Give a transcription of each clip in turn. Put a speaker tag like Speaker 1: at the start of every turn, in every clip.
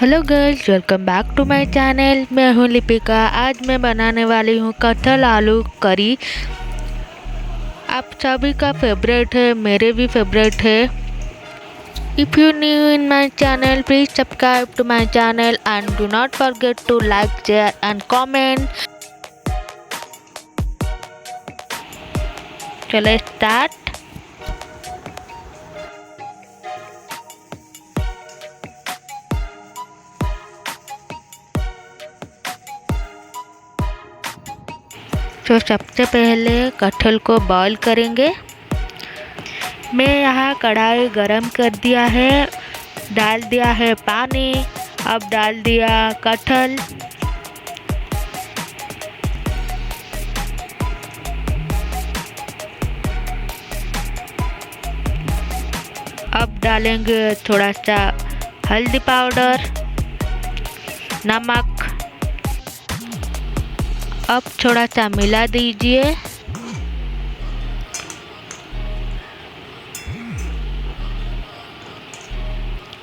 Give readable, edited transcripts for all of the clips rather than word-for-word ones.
Speaker 1: Hello girls, welcome back to my channel. मैं हूं लिपिका। आज मैं बनाने वाली हूं कटहल आलू करी। आप सभी का फेवरेट है, मेरे भी फेवरेट है। If you new in my channel, please subscribe to my channel and do not forget to like, share and comment. चलो स्टार्ट। तो सबसे पहले कटहल को बॉईल करेंगे। मैं यहाँ कढ़ाई गरम कर दिया है, डाल दिया है पानी। अब डाल दिया कटहल। अब डालेंगे थोड़ा सा हल्दी पाउडर, नमक। अब थोड़ा सा मिला दीजिए।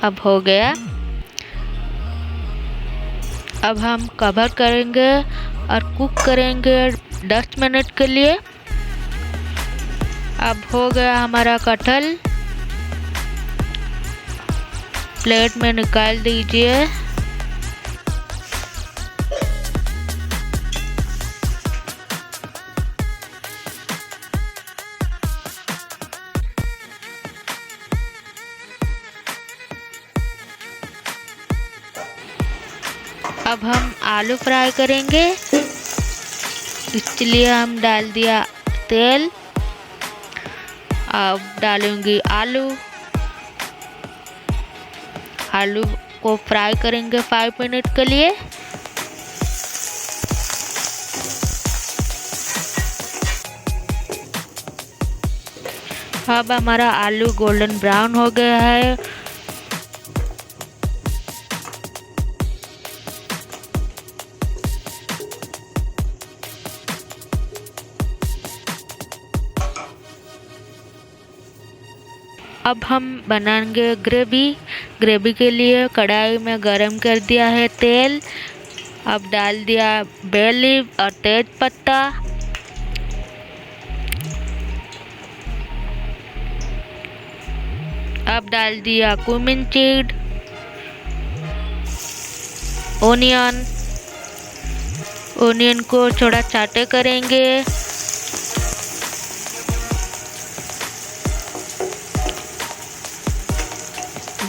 Speaker 1: अब हो गया। अब हम कवर करेंगे और कुक करेंगे 10 मिनट के लिए। अब हो गया हमारा कटहल। प्लेट में निकाल दीजिए। अब हम आलू फ्राई करेंगे, इसलिए हम डाल दिया तेल। अब डालूंगी आलू। आलू को फ्राई करेंगे 5 मिनट के लिए। अब हमारा आलू गोल्डन ब्राउन हो गया है। अब हम बनाएंगे ग्रेवी के लिए कढ़ाई में गरम कर दिया है तेल। अब डाल दिया बे लीफ और तेज पत्ता। अब डाल दिया क्यूमिन सीड, ओनियन को थोड़ा छाटे करेंगे।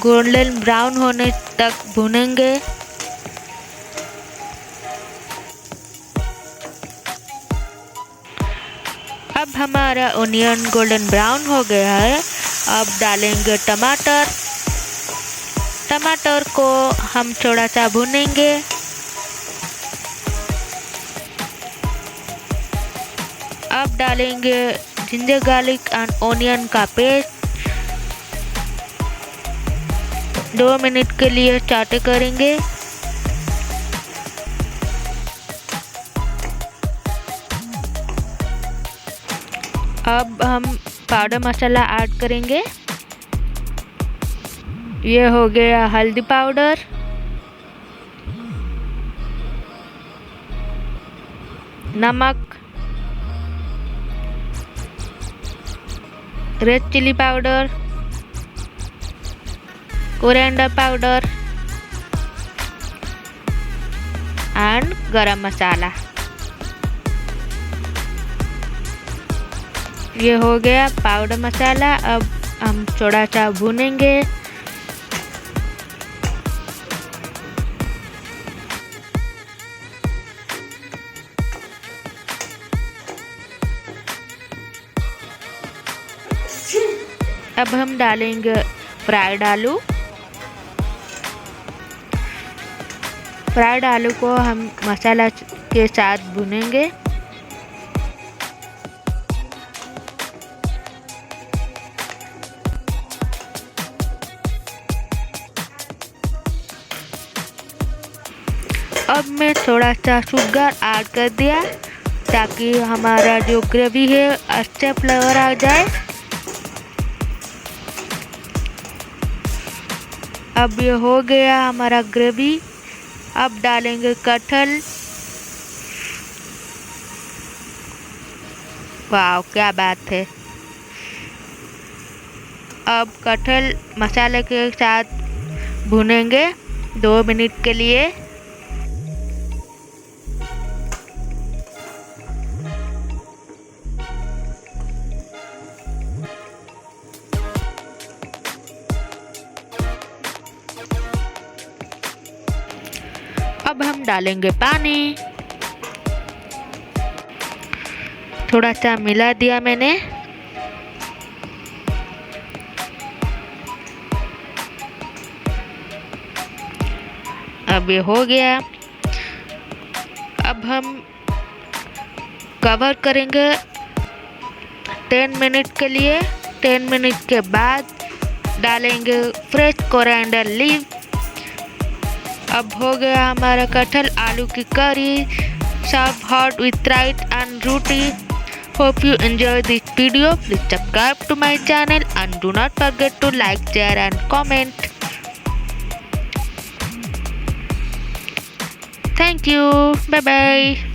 Speaker 1: गोल्डन ब्राउन होने तक भूनेंगे। अब हमारा ओनियन गोल्डन ब्राउन हो गया है। अब डालेंगे टमाटर को हम थोड़ा सा भूनेंगे। अब डालेंगे जिंजर गार्लिक एंड ओनियन का पेस्ट। 2 मिनट के लिए सौटे करेंगे। अब हम पाउडर मसाला ऐड करेंगे। ये हो गया हल्दी पाउडर, नमक, red chilli powder, coriander powder and garam masala. ये हो गया पाउडर मसाला। अब हम थोड़ा सा भूनेंगे। अब हम डालेंगे फ्राइड आलू। फ्राइड आलू को हम मसाला के साथ भूनेंगे। अब मैं थोड़ा सा शुगर ऐड कर दिया ताकि हमारा जो ग्रेवी है अच्छा फ्लेवर आ जाए। अब ये हो गया हमारा ग्रेवी। अब डालेंगे कटहल। वाह क्या बात है। अब कटहल मसाले के साथ भुनेंगे 2 मिनट के लिए। अब हम डालेंगे पानी। थोड़ा सा मिला दिया मैंने। अब ये हो गया। अब हम कवर करेंगे 10 मिनट के लिए। 10 मिनट के बाद डालेंगे फ्रेश कोरिएंडर लीव। अब हो गया हमारा कटहल आलू की करी, served hot with rice and roti. Hope you enjoy this video. Please subscribe to my channel and do not forget to like, share and comment. Thank you. Bye bye.